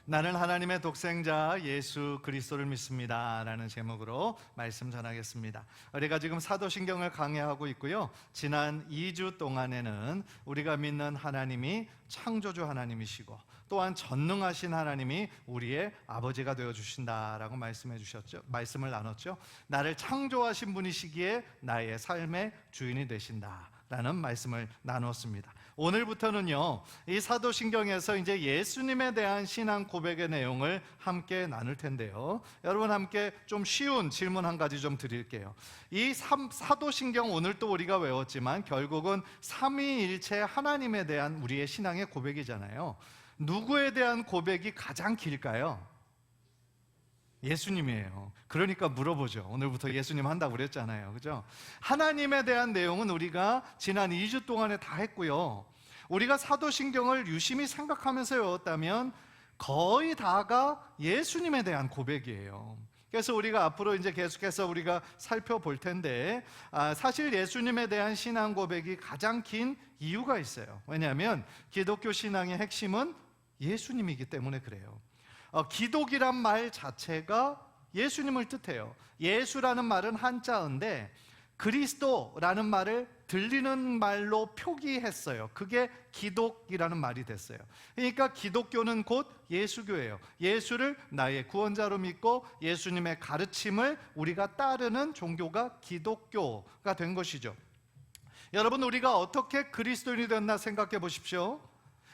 나는 하나님의 독생자 예수 그리스도를 믿습니다 라는 제목으로 말씀 전하겠습니다. 우리가 지금 사도신경을 강해하고 있고요, 지난 2주 동안에는 우리가 믿는 하나님이 창조주 하나님이시고 또한 전능하신 하나님이 우리의 아버지가 되어주신다라고 말씀을 나눴죠. 나를 창조하신 분이시기에 나의 삶의 주인이 되신다라는 말씀을 나누었습니다. 오늘부터는요, 이 사도신경에서 이제 예수님에 대한 신앙 고백의 내용을 함께 나눌 텐데요, 여러분 함께 좀 쉬운 질문 한 가지 좀 드릴게요. 이 사도신경 오늘 또 우리가 외웠지만 결국은 삼위일체 하나님에 대한 우리의 신앙의 고백이잖아요. 누구에 대한 고백이 가장 길까요? 예수님이에요. 그러니까 물어보죠. 오늘부터 예수님 한다고 그랬잖아요, 그죠? 하나님에 대한 내용은 우리가 지난 2주 동안에 다 했고요, 우리가 사도신경을 유심히 생각하면서 외웠다면 거의 다가 예수님에 대한 고백이에요. 그래서 우리가 앞으로 이제 계속해서 우리가 살펴볼 텐데, 사실 예수님에 대한 신앙 고백이 가장 긴 이유가 있어요. 왜냐하면 기독교 신앙의 핵심은 예수님이기 때문에 그래요. 기독이란 말 자체가 예수님을 뜻해요. 예수라는 말은 한자어인데 그리스도라는 말을 들리는 말로 표기했어요. 그게 기독이라는 말이 됐어요. 그러니까 기독교는 곧 예수교예요. 예수를 나의 구원자로 믿고 예수님의 가르침을 우리가 따르는 종교가 기독교가 된 것이죠. 여러분, 우리가 어떻게 그리스도인이 됐나 생각해 보십시오.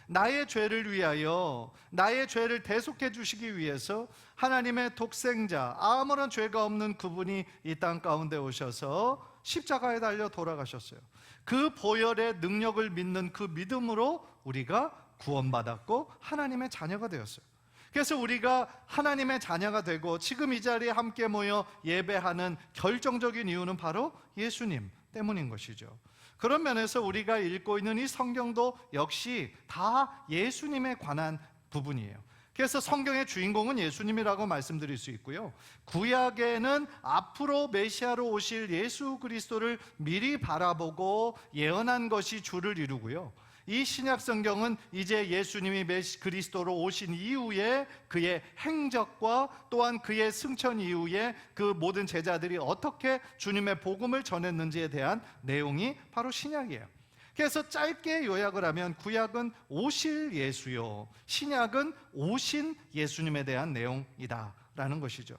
나의 죄를 위하여, 나의 죄를 대속해 주시기 위해서 하나님의 독생자, 아무런 죄가 없는 그분이 이 땅 가운데 오셔서 십자가에 달려 돌아가셨어요. 그 보혈의 능력을 믿는 그 믿음으로 우리가 구원받았고 하나님의 자녀가 되었어요. 그래서 우리가 하나님의 자녀가 되고 지금 이 자리에 함께 모여 예배하는 결정적인 이유는 바로 예수님 때문인 것이죠. 그런 면에서 우리가 읽고 있는 이 성경도 역시 다 예수님에 관한 부분이에요. 그래서 성경의 주인공은 예수님이라고 말씀드릴 수 있고요, 구약에는 앞으로 메시아로 오실 예수 그리스도를 미리 바라보고 예언한 것이 주를 이루고요, 이 신약 성경은 이제 예수님이 그리스도로 오신 이후에 그의 행적과 또한 그의 승천 이후에 그 모든 제자들이 어떻게 주님의 복음을 전했는지에 대한 내용이 바로 신약이에요. 그래서 짧게 요약을 하면 구약은 오실 예수요, 신약은 오신 예수님에 대한 내용이다라는 것이죠.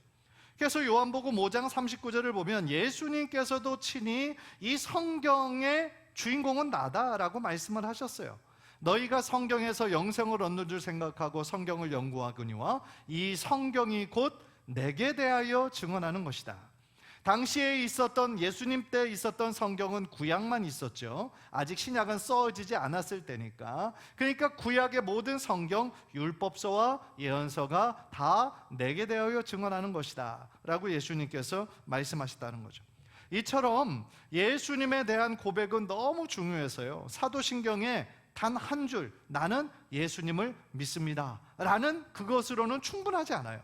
그래서 요한복음 5장 39절을 보면 예수님께서도 친히 이 성경의 주인공은 나다라고 말씀을 하셨어요. 너희가 성경에서 영생을 얻는 줄 생각하고 성경을 연구하거니와 이 성경이 곧 내게 대하여 증언하는 것이다. 당시에 있었던, 예수님 때 있었던 성경은 구약만 있었죠. 아직 신약은 써지지 않았을 때니까. 그러니까 구약의 모든 성경, 율법서와 예언서가 다 내게 대하여 증언하는 것이다 라고 예수님께서 말씀하셨다는 거죠. 이처럼 예수님에 대한 고백은 너무 중요해서요, 사도신경에 단 한 줄, 나는 예수님을 믿습니다 라는 그것으로는 충분하지 않아요.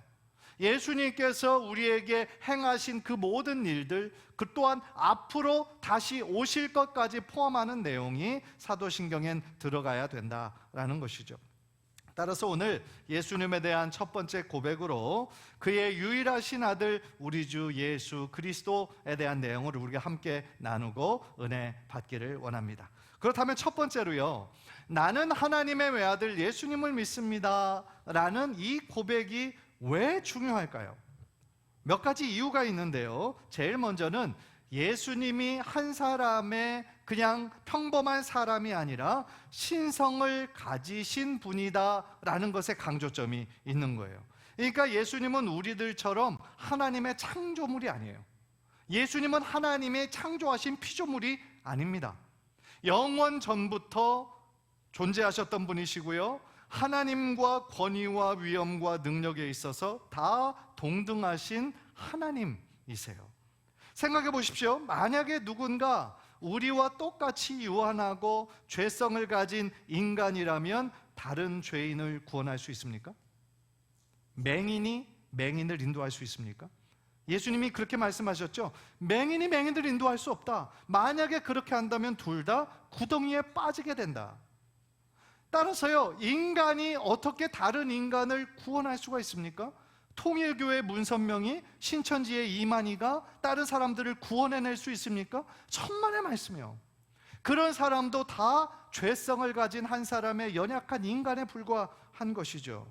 예수님께서 우리에게 행하신 그 모든 일들, 그 또한 앞으로 다시 오실 것까지 포함하는 내용이 사도신경엔 들어가야 된다라는 것이죠. 따라서 오늘 예수님에 대한 첫 번째 고백으로 그의 유일하신 아들 우리 주 예수 그리스도에 대한 내용을 우리가 함께 나누고 은혜 받기를 원합니다. 그렇다면 첫 번째로요, 나는 하나님의 외아들 예수님을 믿습니다 라는 이 고백이 왜 중요할까요? 몇 가지 이유가 있는데요, 제일 먼저는 예수님이 한 사람의 그냥 평범한 사람이 아니라 신성을 가지신 분이다라는 것에 강조점이 있는 거예요. 그러니까 예수님은 우리들처럼 하나님의 창조물이 아니에요. 예수님은 하나님의 창조하신 피조물이 아닙니다. 영원 전부터 존재하셨던 분이시고요, 하나님과 권위와 위엄과 능력에 있어서 다 동등하신 하나님이세요. 생각해 보십시오. 만약에 누군가 우리와 똑같이 유한하고 죄성을 가진 인간이라면 다른 죄인을 구원할 수 있습니까? 맹인이 맹인을 인도할 수 있습니까? 예수님이 그렇게 말씀하셨죠. 맹인이 맹인을 인도할 수 없다. 만약에 그렇게 한다면 둘 다 구덩이에 빠지게 된다. 따라서요, 인간이 어떻게 다른 인간을 구원할 수가 있습니까? 통일교회 문선명이, 신천지의 이만희가 다른 사람들을 구원해낼 수 있습니까? 천만의 말씀이요. 그런 사람도 다 죄성을 가진 한 사람의 연약한 인간에 불과한 것이죠.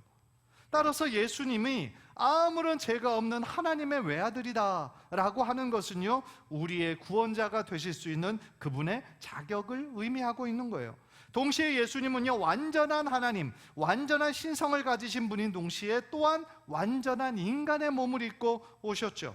따라서 예수님이 아무런 죄가 없는 하나님의 외아들이다 라고 하는 것은요, 우리의 구원자가 되실 수 있는 그분의 자격을 의미하고 있는 거예요. 동시에 예수님은요, 완전한 하나님, 완전한 신성을 가지신 분인 동시에 또한 완전한 인간의 몸을 입고 오셨죠.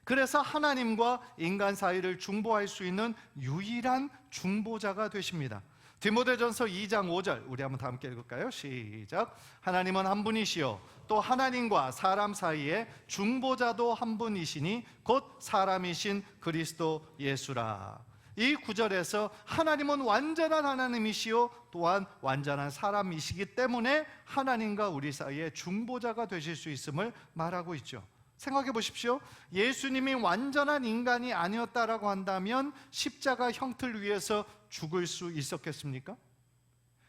그래서 하나님과 인간 사이를 중보할 수 있는 유일한 중보자가 되십니다. 디모데전서 2장 5절 우리 한번 다 함께 읽을까요? 시작. 하나님은 한 분이시요 또 하나님과 사람 사이에 중보자도 한 분이시니 곧 사람이신 그리스도 예수라. 이 구절에서 하나님은 완전한 하나님이시요 또한 완전한 사람이시기 때문에 하나님과 우리 사이에 중보자가 되실 수 있음을 말하고 있죠. 생각해 보십시오. 예수님이 완전한 인간이 아니었다라고 한다면 십자가 형틀 위에서 죽을 수 있었겠습니까?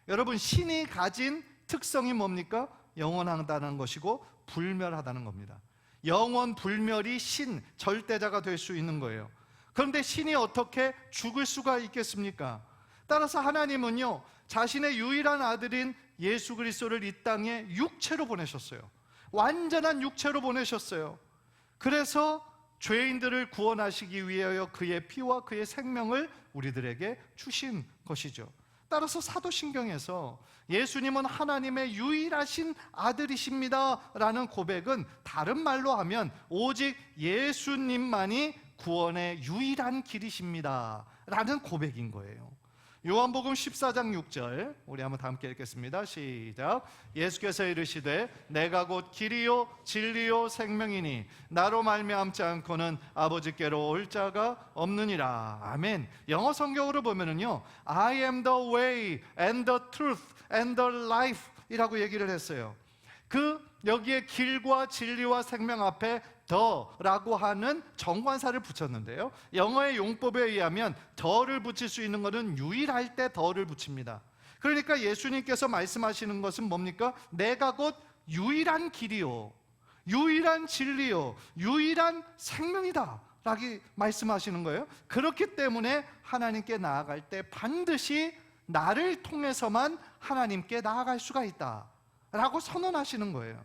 여러분, 신이 가진 특성이 뭡니까? 영원하다는 것이고 불멸하다는 겁니다. 영원 불멸이 신, 절대자가 될 수 있는 거예요. 그런데 신이 어떻게 죽을 수가 있겠습니까? 따라서 하나님은요, 자신의 유일한 아들인 예수 그리스도를 이 땅에 육체로 보내셨어요. 완전한 육체로 보내셨어요. 그래서 죄인들을 구원하시기 위하여 그의 피와 그의 생명을 우리들에게 주신 것이죠. 따라서 사도신경에서 예수님은 하나님의 유일하신 아들이십니다 라는 고백은 다른 말로 하면 오직 예수님만이 구원의 유일한 길이십니다 라는 고백인 거예요. 요한복음 14장 6절 우리 한번 다 함께 읽겠습니다. 시작. 예수께서 이르시되 내가 곧 길이요 진리요 생명이니 나로 말미암지 않고는 아버지께로 올 자가 없느니라. 아멘. 영어 성경으로 보면은요, I am the way and the truth and the life 이라고 얘기를 했어요. 여기에 길과 진리와 생명 앞에 더라고 하는 정관사를 붙였는데요, 영어의 용법에 의하면 더를 붙일 수 있는 것은 유일할 때 더를 붙입니다. 그러니까 예수님께서 말씀하시는 것은 뭡니까? 내가 곧 유일한 길이요 유일한 진리요 유일한 생명이다 라고 말씀하시는 거예요. 그렇기 때문에 하나님께 나아갈 때 반드시 나를 통해서만 하나님께 나아갈 수가 있다 라고 선언하시는 거예요.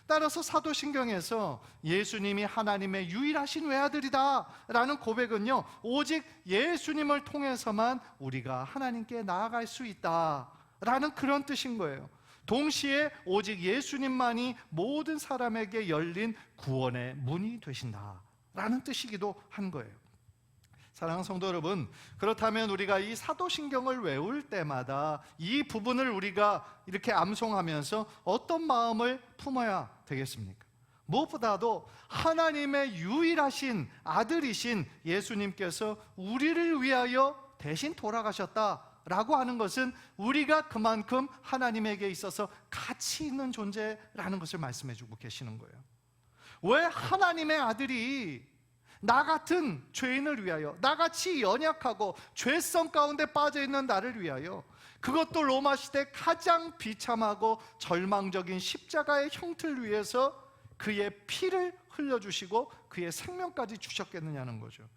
따라서 사도신경에서 예수님이 하나님의 유일하신 외아들이다 라는 고백은요, 오직 예수님을 통해서만 우리가 하나님께 나아갈 수 있다 라는 그런 뜻인 거예요. 동시에 오직 예수님만이 모든 사람에게 열린 구원의 문이 되신다 라는 뜻이기도 한 거예요. 사랑하는 성도 여러분, 그렇다면 우리가 이 사도신경을 외울 때마다 이 부분을 우리가 이렇게 암송하면서 어떤 마음을 품어야 되겠습니까? 무엇보다도 하나님의 유일하신 아들이신 예수님께서 우리를 위하여 대신 돌아가셨다라고 하는 것은 우리가 그만큼 하나님에게 있어서 가치 있는 존재라는 것을 말씀해 주고 계시는 거예요. 왜 하나님의 아들이 나 같은 죄인을 위하여, 나같이 연약하고 죄성 가운데 빠져있는 나를 위하여, 그것도 로마 시대 가장 비참하고 절망적인 십자가의 형틀 위에서 그의 피를 흘려주시고 그의 생명까지 주셨겠느냐는 거죠.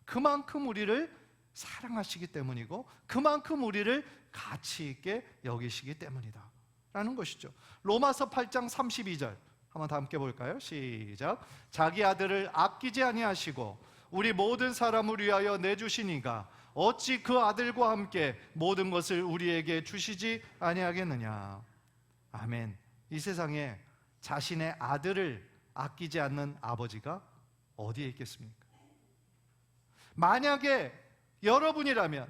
그만큼 우리를 사랑하시기 때문이고 그만큼 우리를 가치 있게 여기시기 때문이다 라는 것이죠. 로마서 8장 32절 한번 다 함께 볼까요? 시작. 자기 아들을 아끼지 아니하시고 우리 모든 사람을 위하여 내주시니가 어찌 그 아들과 함께 모든 것을 우리에게 주시지 아니하겠느냐. 아멘. 이 세상에 자신의 아들을 아끼지 않는 아버지가 어디에 있겠습니까? 만약에 여러분이라면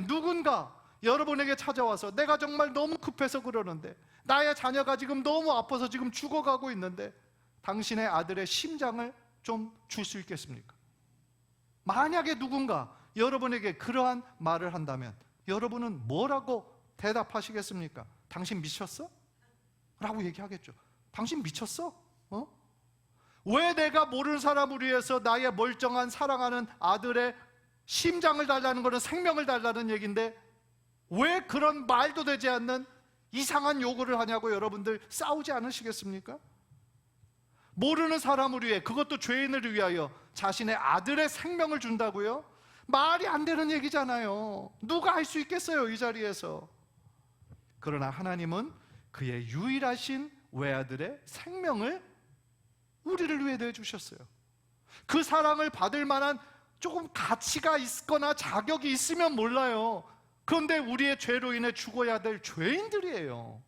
누군가 여러분에게 찾아와서 내가 정말 너무 급해서 그러는데, 나의 자녀가 지금 너무 아파서 지금 죽어가고 있는데 당신의 아들의 심장을 좀 줄 수 있겠습니까? 만약에 누군가 여러분에게 그러한 말을 한다면 여러분은 뭐라고 대답하시겠습니까? 당신 미쳤어? 라고 얘기하겠죠. 당신 미쳤어? 왜 내가 모르는 사람을 위해서 나의 멀쩡한 사랑하는 아들의 심장을 달라는 것은 생명을 달라는 얘기인데 왜 그런 말도 되지 않는 이상한 요구를 하냐고 여러분들 싸우지 않으시겠습니까? 모르는 사람을 위해, 그것도 죄인을 위하여 자신의 아들의 생명을 준다고요? 말이 안 되는 얘기잖아요. 누가 할 수 있겠어요, 이 자리에서. 그러나 하나님은 그의 유일하신 외아들의 생명을 우리를 위해 내주셨어요. 그 사랑을 받을 만한 조금 가치가 있거나 자격이 있으면 몰라요. 그런데 우리의 죄로 인해 죽어야 될 죄인들이에요.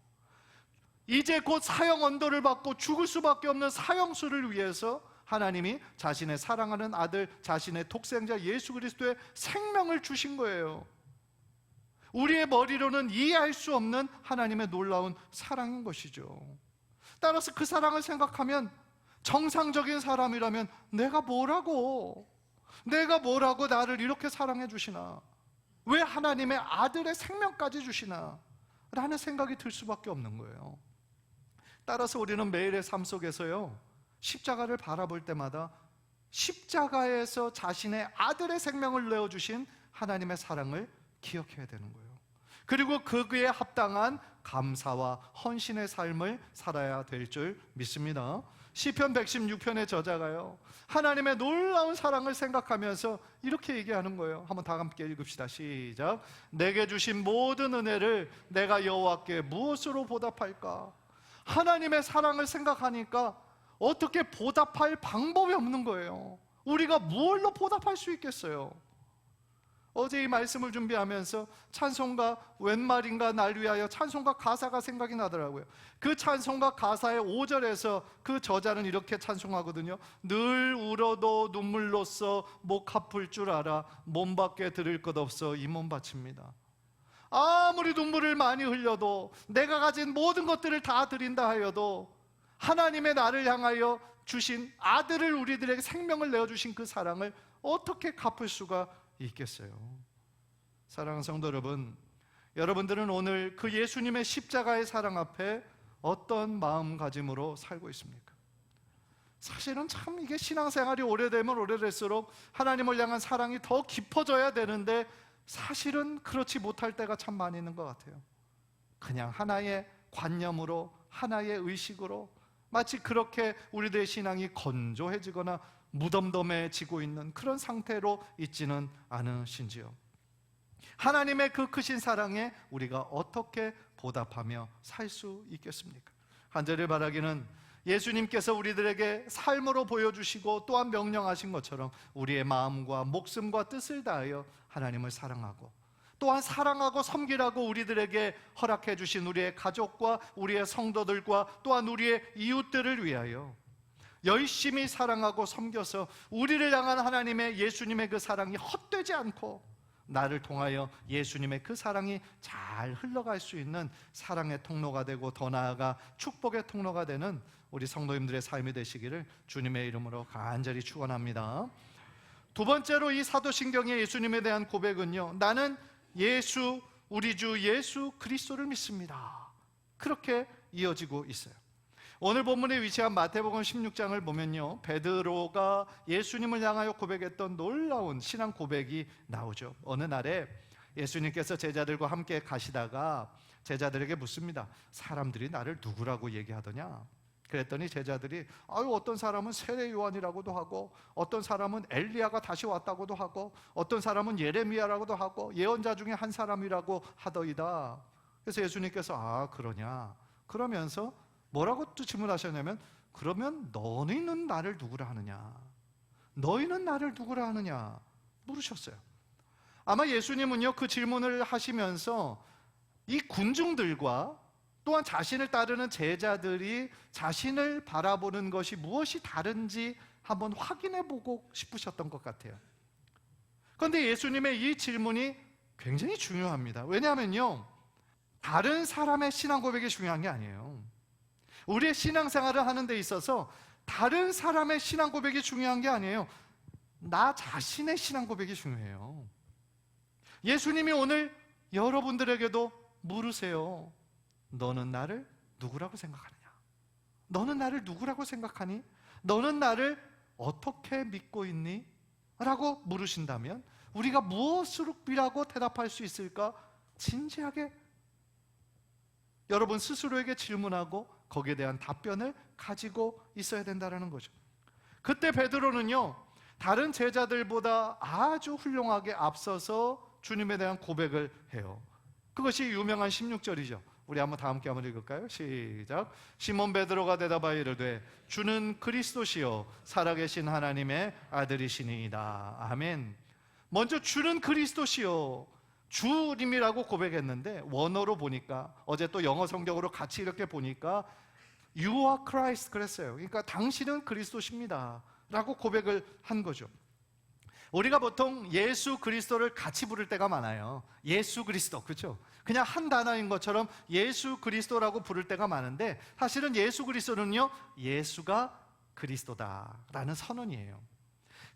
이제 곧 사형 언도를 받고 죽을 수밖에 없는 사형수를 위해서 하나님이 자신의 사랑하는 아들, 자신의 독생자 예수 그리스도의 생명을 주신 거예요. 우리의 머리로는 이해할 수 없는 하나님의 놀라운 사랑인 것이죠. 따라서 그 사랑을 생각하면 정상적인 사람이라면 내가 뭐라고 나를 이렇게 사랑해 주시나, 왜 하나님의 아들의 생명까지 주시나 라는 생각이 들 수밖에 없는 거예요. 따라서 우리는 매일의 삶 속에서요, 십자가를 바라볼 때마다 십자가에서 자신의 아들의 생명을 내어주신 하나님의 사랑을 기억해야 되는 거예요. 그리고 그에 합당한 감사와 헌신의 삶을 살아야 될 줄 믿습니다. 시편 116편의 저자가요, 하나님의 놀라운 사랑을 생각하면서 이렇게 얘기하는 거예요. 한번 다 함께 읽읍시다. 시작. 내게 주신 모든 은혜를 내가 여호와께 무엇으로 보답할까? 하나님의 사랑을 생각하니까 어떻게 보답할 방법이 없는 거예요. 우리가 무엇로 보답할 수 있겠어요? 어제 이 말씀을 준비하면서 찬송가 웬 말인가 날 위하여 찬송가 가사가 생각이 나더라고요. 그 찬송가 가사의 5절에서 그 저자는 이렇게 찬송하거든요. 늘 울어도 눈물로써 목 아플 줄 알아 몸밖에 들을 것 없어 이 몸 바칩니다. 아무리 눈물을 많이 흘려도, 내가 가진 모든 것들을 다 드린다 하여도 하나님의 나를 향하여 주신 아들을, 우리들에게 생명을 내어주신 그 사랑을 어떻게 갚을 수가 있겠어요? 사랑하는 성도 여러분, 여러분들은 오늘 그 예수님의 십자가의 사랑 앞에 어떤 마음가짐으로 살고 있습니까? 사실은 참 이게 신앙생활이 오래되면 오래될수록 하나님을 향한 사랑이 더 깊어져야 되는데 사실은 그렇지 못할 때가 참 많이 있는 것 같아요. 그냥 하나의 관념으로, 하나의 의식으로 마치 그렇게 우리들의 신앙이 건조해지거나 무덤덤해지고 있는 그런 상태로 있지는 않으신지요? 하나님의 그 크신 사랑에 우리가 어떻게 보답하며 살 수 있겠습니까? 한절을 바라기는 예수님께서 우리들에게 삶으로 보여주시고 또한 명령하신 것처럼 우리의 마음과 목숨과 뜻을 다하여 하나님을 사랑하고, 또한 사랑하고 섬기라고 우리들에게 허락해 주신 우리의 가족과 우리의 성도들과 또한 우리의 이웃들을 위하여 열심히 사랑하고 섬겨서 우리를 향한 하나님의, 예수님의 그 사랑이 헛되지 않고 나를 통하여 예수님의 그 사랑이 잘 흘러갈 수 있는 사랑의 통로가 되고, 더 나아가 축복의 통로가 되는 우리 성도님들의 삶이 되시기를 주님의 이름으로 간절히 축원합니다. 두 번째로 이 사도신경의 예수님에 대한 고백은요, 나는 예수, 우리 주 예수 그리스도를 믿습니다. 그렇게 이어지고 있어요. 오늘 본문에 위치한 마태복음 16장을 보면요, 베드로가 예수님을 향하여 고백했던 놀라운 신앙 고백이 나오죠. 어느 날에 예수님께서 제자들과 함께 가시다가 제자들에게 묻습니다. 사람들이 나를 누구라고 얘기하더냐? 그랬더니 제자들이 어떤 사람은 세례 요한이라고도 하고, 어떤 사람은 엘리야가 다시 왔다고도 하고, 어떤 사람은 예레미야라고도 하고, 예언자 중에 한 사람이라고 하더이다. 그래서 예수님께서 그러냐? 그러면서 뭐라고 또 질문하셨냐면, 그러면 너희는 나를 누구라 하느냐? 너희는 나를 누구라 하느냐? 물으셨어요. 아마 예수님은요, 그 질문을 하시면서 이 군중들과 또한 자신을 따르는 제자들이 자신을 바라보는 것이 무엇이 다른지 한번 확인해 보고 싶으셨던 것 같아요. 그런데 예수님의 이 질문이 굉장히 중요합니다. 왜냐하면요, 다른 사람의 신앙 고백이 중요한 게 아니에요. 우리의 신앙생활을 하는 데 있어서 다른 사람의 신앙 고백이 중요한 게 아니에요. 나 자신의 신앙 고백이 중요해요. 예수님이 오늘 여러분들에게도 물으세요. 너는 나를 누구라고 생각하느냐? 너는 나를 누구라고 생각하니? 너는 나를 어떻게 믿고 있니? 라고 물으신다면 우리가 무엇이라고 대답할 수 있을까 진지하게 여러분 스스로에게 질문하고 거기에 대한 답변을 가지고 있어야 된다는 거죠. 그때 베드로는요, 다른 제자들보다 아주 훌륭하게 앞서서 주님에 대한 고백을 해요. 그것이 유명한 16절이죠. 우리 한번 다 함께 한번 읽을까요? 시작. 시몬 베드로가 대답하여 이르되 주는 그리스도시요 살아계신 하나님의 아들이시니이다. 아멘. 먼저 주는 그리스도시요 주님이라고 고백했는데, 원어로 보니까, 어제 또 영어 성경으로 같이 이렇게 보니까 You are Christ 그랬어요. 그러니까 당신은 그리스도십니다 라고 고백을 한 거죠. 우리가 보통 예수 그리스도를 같이 부를 때가 많아요. 예수 그리스도, 그렇죠? 그냥 한 단어인 것처럼 예수 그리스도라고 부를 때가 많은데, 사실은 예수 그리스도는요, 예수가 그리스도다라는 선언이에요.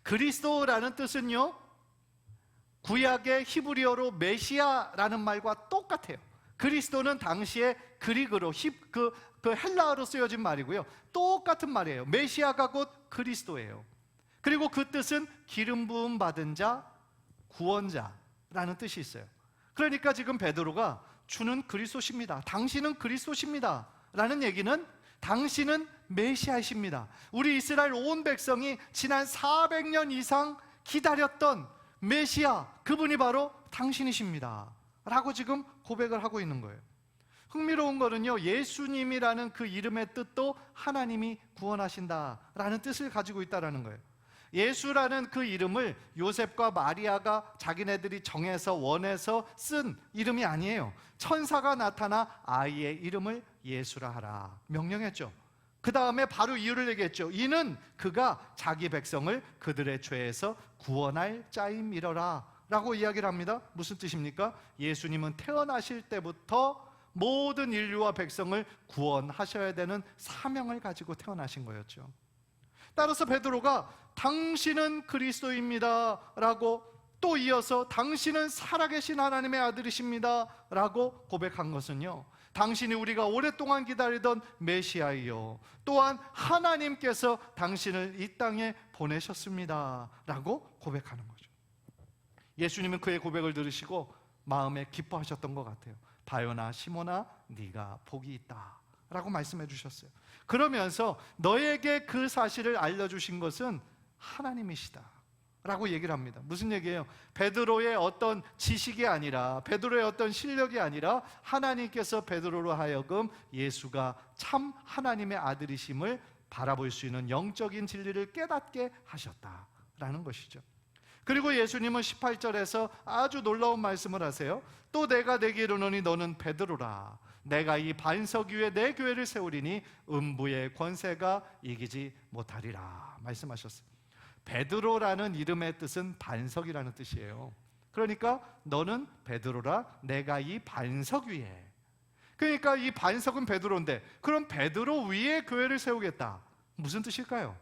그리스도라는 뜻은요, 구약의 히브리어로 메시아라는 말과 똑같아요. 그리스도는 당시에 그리그로 그 헬라어로 쓰여진 말이고요, 똑같은 말이에요. 메시아가 곧 그리스도예요. 그리고 그 뜻은 기름 부음 받은 자, 구원자라는 뜻이 있어요. 그러니까 지금 베드로가 주는 그리스도십니다, 당신은 그리스도십니다 라는 얘기는 당신은 메시아이십니다, 우리 이스라엘 온 백성이 지난 400년 이상 기다렸던 메시아, 그분이 바로 당신이십니다 라고 지금 고백을 하고 있는 거예요. 흥미로운 거는요, 예수님이라는 그 이름의 뜻도 하나님이 구원하신다라는 뜻을 가지고 있다는 거예요. 예수라는 그 이름을 요셉과 마리아가 자기네들이 정해서 원해서 쓴 이름이 아니에요. 천사가 나타나 아이의 이름을 예수라 하라 명령했죠. 그 다음에 바로 이유를 얘기했죠. 이는 그가 자기 백성을 그들의 죄에서 구원할 자임이러라 라고 이야기를 합니다. 무슨 뜻입니까? 예수님은 태어나실 때부터 모든 인류와 백성을 구원하셔야 되는 사명을 가지고 태어나신 거였죠. 따라서 베드로가 당신은 그리스도입니다 라고, 또 이어서 당신은 살아계신 하나님의 아들이십니다 라고 고백한 것은요, 당신이 우리가 오랫동안 기다리던 메시아이요, 또한 하나님께서 당신을 이 땅에 보내셨습니다 라고 고백하는 거죠. 예수님은 그의 고백을 들으시고 마음에 기뻐하셨던 것 같아요. 바요나 시몬아, 네가 복이 있다 라고 말씀해 주셨어요. 그러면서 너에게 그 사실을 알려주신 것은 하나님이시다 라고 얘기를 합니다. 무슨 얘기예요? 베드로의 어떤 지식이 아니라, 베드로의 어떤 실력이 아니라, 하나님께서 베드로로 하여금 예수가 참 하나님의 아들이심을 바라볼 수 있는 영적인 진리를 깨닫게 하셨다라는 것이죠. 그리고 예수님은 18절에서 아주 놀라운 말씀을 하세요. 또 내가 내게 이르노니 너는 베드로라. 내가 이 반석 위에 내 교회를 세우리니 음부의 권세가 이기지 못하리라 말씀하셨어요. 베드로라는 이름의 뜻은 반석이라는 뜻이에요. 그러니까 너는 베드로라, 내가 이 반석 위에. 그러니까 이 반석은 베드로인데, 그럼 베드로 위에 교회를 세우겠다, 무슨 뜻일까요?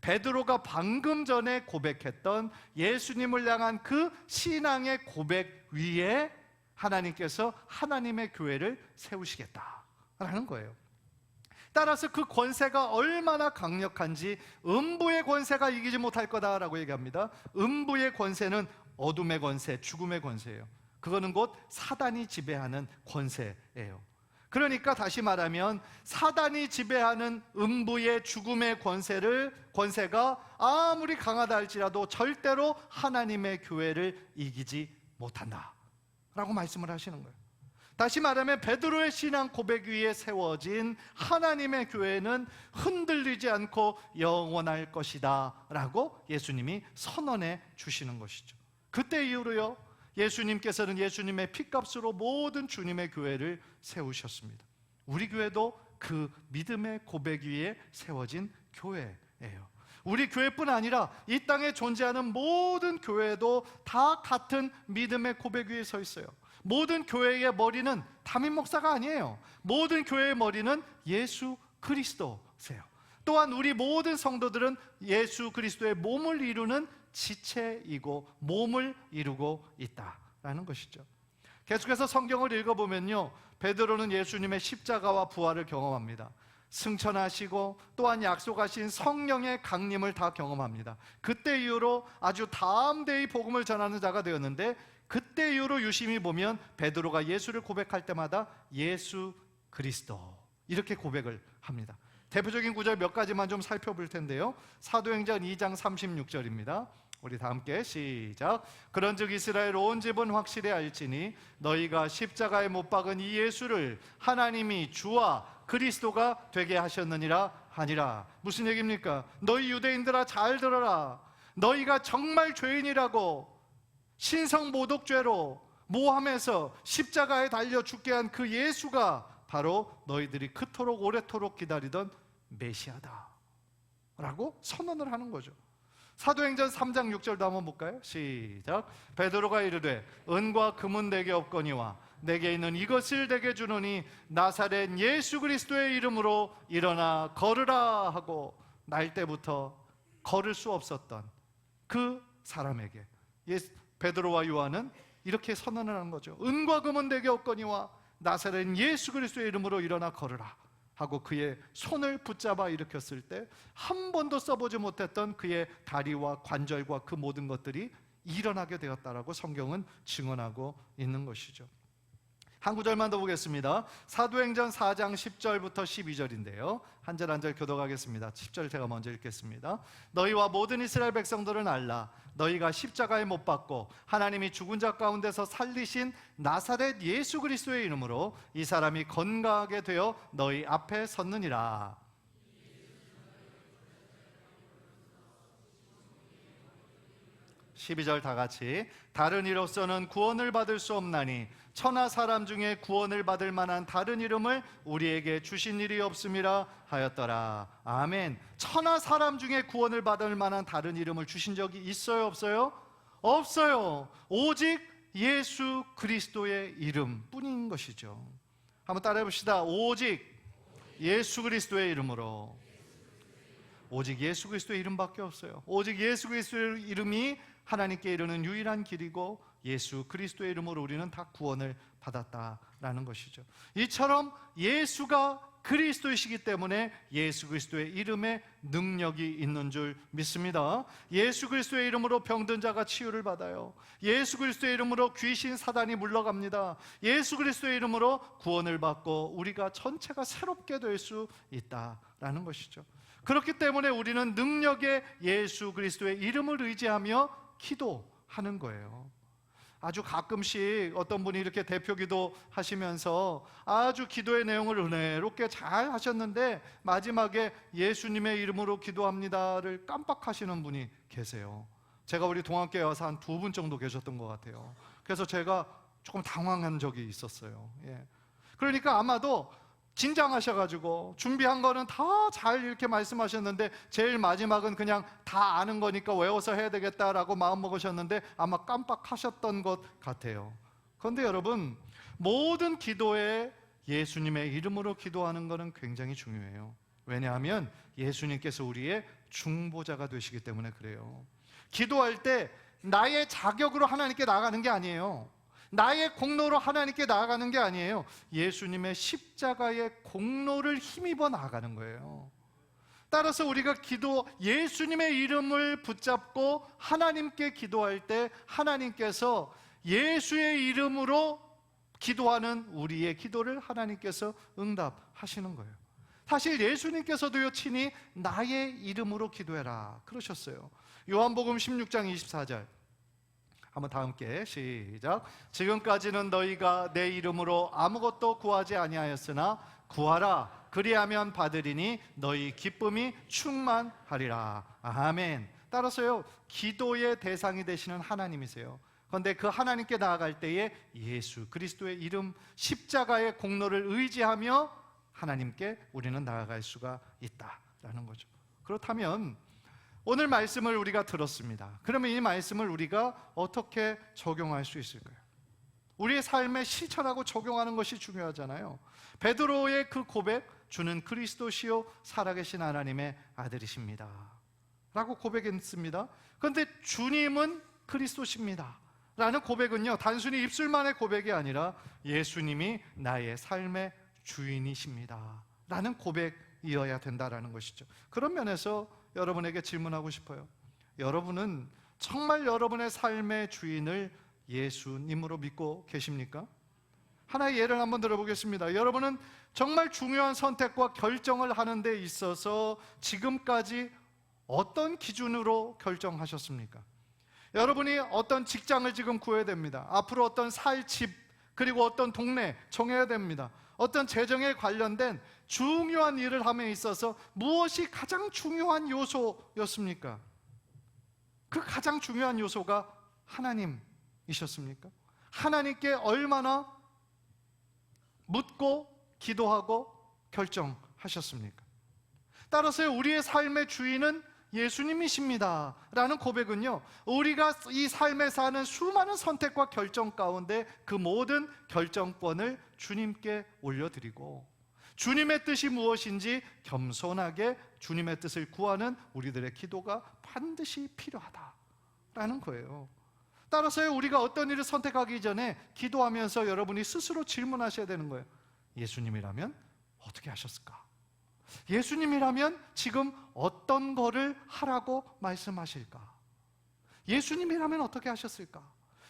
베드로가 방금 전에 고백했던 예수님을 향한 그 신앙의 고백 위에 하나님께서 하나님의 교회를 세우시겠다라는 거예요. 따라서 그 권세가 얼마나 강력한지 음부의 권세가 이기지 못할 거다라고 얘기합니다. 음부의 권세는 어둠의 권세, 죽음의 권세예요. 그거는 곧 사단이 지배하는 권세예요. 그러니까 다시 말하면 사단이 지배하는 음부의 죽음의 권세가 아무리 강하다 할지라도 절대로 하나님의 교회를 이기지 못한다 라고 말씀을 하시는 거예요. 다시 말하면 베드로의 신앙 고백 위에 세워진 하나님의 교회는 흔들리지 않고 영원할 것이다 라고 예수님이 선언해 주시는 것이죠. 그때 이후로요, 예수님께서는 예수님의 피값으로 모든 주님의 교회를 세우셨습니다. 우리 교회도 그 믿음의 고백 위에 세워진 교회예요. 우리 교회뿐 아니라 이 땅에 존재하는 모든 교회도 다 같은 믿음의 고백 위에 서 있어요. 모든 교회의 머리는 담임 목사가 아니에요. 모든 교회의 머리는 예수 그리스도세요. 또한 우리 모든 성도들은 예수 그리스도의 몸을 이루는 지체이고 몸을 이루고 있다라는 것이죠. 계속해서 성경을 읽어보면요, 베드로는 예수님의 십자가와 부활을 경험합니다. 승천하시고 또한 약속하신 성령의 강림을 다 경험합니다. 그때 이후로 아주 담대히 복음을 전하는 자가 되었는데, 그때 이후로 유심히 보면 베드로가 예수를 고백할 때마다 예수 그리스도 이렇게 고백을 합니다. 대표적인 구절 몇 가지만 좀 살펴볼 텐데요. 사도행전 2장 36절입니다. 우리 다 함께 시작. 그런즉 이스라엘 온 집은 확실히 알지니 너희가 십자가에 못 박은 이 예수를 하나님이 주와 그리스도가 되게 하셨느니라 하니라. 무슨 얘기입니까? 너희 유대인들아 잘 들어라. 너희가 정말 죄인이라고 신성모독죄로 모함해서 십자가에 달려 죽게 한 그 예수가 바로 너희들이 그토록 오래도록 기다리던 메시아다 라고 선언을 하는 거죠. 사도행전 3장 6절도 한번 볼까요? 시작. 베드로가 이르되 은과 금은 내게 없거니와 내게 있는 이것을 내게 주노니 나사렛 예수 그리스도의 이름으로 일어나 걸으라 하고 날 때부터 걸을 수 없었던 그 사람에게 베드로와 요한은 이렇게 선언을 하는 거죠. 은과 금은 내게 없거니와 나사렛 예수 그리스도의 이름으로 일어나 걸으라 하고 그의 손을 붙잡아 일으켰을 때 한 번도 써보지 못했던 그의 다리와 관절과 그 모든 것들이 일어나게 되었다라고 성경은 증언하고 있는 것이죠. 한 구절만 더 보겠습니다. 사도행전 4장 10절부터 12절인데요 한 절 한 절 교독하겠습니다. 10절 제가 먼저 읽겠습니다. 너희와 모든 이스라엘 백성들은 알라. 너희가 십자가에 못 박고 하나님이 죽은 자 가운데서 살리신 나사렛 예수 그리스도의 이름으로 이 사람이 건강하게 되어 너희 앞에 섰느니라. 12절 다 같이. 다른 이로서는 구원을 받을 수 없나니 천하 사람 중에 구원을 받을 만한 다른 이름을 우리에게 주신 일이 없음이라 하였더라. 아멘. 천하 사람 중에 구원을 받을 만한 다른 이름을 주신 적이 있어요, 없어요? 없어요. 오직 예수 그리스도의 이름뿐인 것이죠. 한번 따라해 봅시다. 오직 예수 그리스도의 이름으로. 오직 예수 그리스도의 이름밖에 없어요. 오직 예수 그리스도의 이름이 하나님께 이르는 유일한 길이고 예수 그리스도의 이름으로 우리는 다 구원을 받았다라는 것이죠. 이처럼 예수가 그리스도이시기 때문에 예수 그리스도의 이름에 능력이 있는 줄 믿습니다. 예수 그리스도의 이름으로 병든 자가 치유를 받아요. 예수 그리스도의 이름으로 귀신 사단이 물러갑니다. 예수 그리스도의 이름으로 구원을 받고 우리가 전체가 새롭게 될 수 있다라는 것이죠. 그렇기 때문에 우리는 능력의 예수 그리스도의 이름을 의지하며 기도하는 거예요. 아주 가끔씩 어떤 분이 이렇게 대표 기도 하시면서 아주 기도의 내용을 은혜롭게 잘 하셨는데 마지막에 예수님의 이름으로 기도합니다를 깜빡하시는 분이 계세요. 제가 우리 동학교에 와서 한 2분 정도 계셨던 것 같아요. 그래서 제가 조금 당황한 적이 있었어요. 그러니까 아마도 긴장하셔가지고 준비한 거는 다 잘 이렇게 말씀하셨는데 제일 마지막은 그냥 다 아는 거니까 외워서 해야 되겠다라고 마음 먹으셨는데 아마 깜빡하셨던 것 같아요. 그런데 여러분, 모든 기도에 예수님의 이름으로 기도하는 것은 굉장히 중요해요. 왜냐하면 예수님께서 우리의 중보자가 되시기 때문에 그래요. 기도할 때 나의 자격으로 하나님께 나아가는 게 아니에요. 나의 공로로 하나님께 나아가는 게 아니에요. 예수님의 십자가의 공로를 힘입어 나아가는 거예요. 따라서 우리가 예수님의 이름을 붙잡고 하나님께 기도할 때 하나님께서 예수의 이름으로 기도하는 우리의 기도를 하나님께서 응답하시는 거예요. 사실 예수님께서도요 친히 나의 이름으로 기도해라 그러셨어요. 요한복음 16장 24절 한번 다 함께 시작. 지금까지는 너희가 내 이름으로 아무것도 구하지 아니하였으나 구하라 그리하면 받으리니 너희 기쁨이 충만하리라. 아멘. 따라서요 기도의 대상이 되시는 하나님이세요. 그런데 그 하나님께 나아갈 때에 예수 그리스도의 이름 십자가의 공로를 의지하며 하나님께 우리는 나아갈 수가 있다라는 거죠. 그렇다면 오늘 말씀을 우리가 들었습니다. 그러면 이 말씀을 우리가 어떻게 적용할 수 있을까요? 우리의 삶에 실천하고 적용하는 것이 중요하잖아요. 베드로의 그 고백, 주는 그리스도시요 살아계신 하나님의 아들이십니다 라고 고백했습니다. 그런데 주님은 그리스도십니다 라는 고백은요 단순히 입술만의 고백이 아니라 예수님이 나의 삶의 주인이십니다 라는 고백이어야 된다라는 것이죠. 그런 면에서 여러분에게 질문하고 싶어요. 여러분은 정말 여러분의 삶의 주인을 예수님으로 믿고 계십니까? 하나의 예를 한번 들어보겠습니다. 여러분은 정말 중요한 선택과 결정을 하는 데 있어서 지금까지 어떤 기준으로 결정하셨습니까? 여러분이 어떤 직장을 지금 구해야 됩니다. 앞으로 어떤 살 집, 그리고 어떤 동네 정해야 됩니다. 어떤 재정에 관련된 중요한 일을 함에 있어서 무엇이 가장 중요한 요소였습니까? 그 가장 중요한 요소가 하나님이셨습니까? 하나님께 얼마나 묻고 기도하고 결정하셨습니까? 따라서 우리의 삶의 주인은 예수님이십니다 라는 고백은요, 우리가 이 삶에 사는 수많은 선택과 결정 가운데 그 모든 결정권을 주님께 올려드리고 주님의 뜻이 무엇인지 겸손하게 주님의 뜻을 구하는 우리들의 기도가 반드시 필요하다라는 거예요. 따라서 우리가 어떤 일을 선택하기 전에 기도하면서 여러분이 스스로 질문하셔야 되는 거예요. 예수님이라면 어떻게 하셨을까? 예수님이라면 지금 어떤 거를 하라고 말씀하실까? 예수님이라면 어떻게 하셨을까?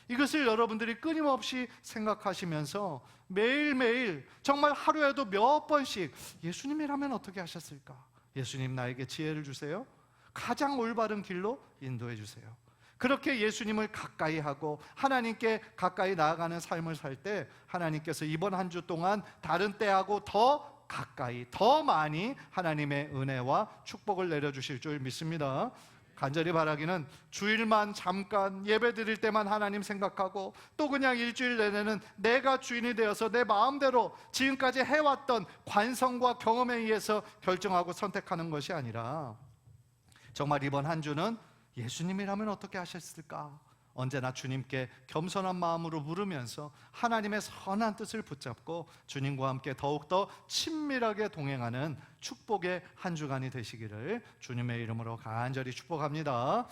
이것을 여러분들이 끊임없이 생각하시면서 매일매일 정말 하루에도 몇 번씩 예수님이라면 어떻게 하셨을까? 예수님 나에게 지혜를 주세요. 가장 올바른 길로 인도해 주세요. 그렇게 예수님을 가까이 하고 하나님께 가까이 나아가는 삶을 살 때 하나님께서 이번 한 주 동안 다른 때하고 더 가까이, 더 많이 하나님의 은혜와 축복을 내려주실 줄 믿습니다. 간절히 바라기는 주일만 잠깐 예배 드릴 때만 하나님 생각하고 또 그냥 일주일 내내는 내가 주인이 되어서 내 마음대로 지금까지 해왔던 관성과 경험에 의해서 결정하고 선택하는 것이 아니라 정말 이번 한 주는 예수님이라면 어떻게 하셨을까? 언제나 주님께 겸손한 마음으로 물으면서 하나님의 선한 뜻을 붙잡고 주님과 함께 더욱더 친밀하게 동행하는 축복의 한 주간이 되시기를 주님의 이름으로 간절히 축복합니다.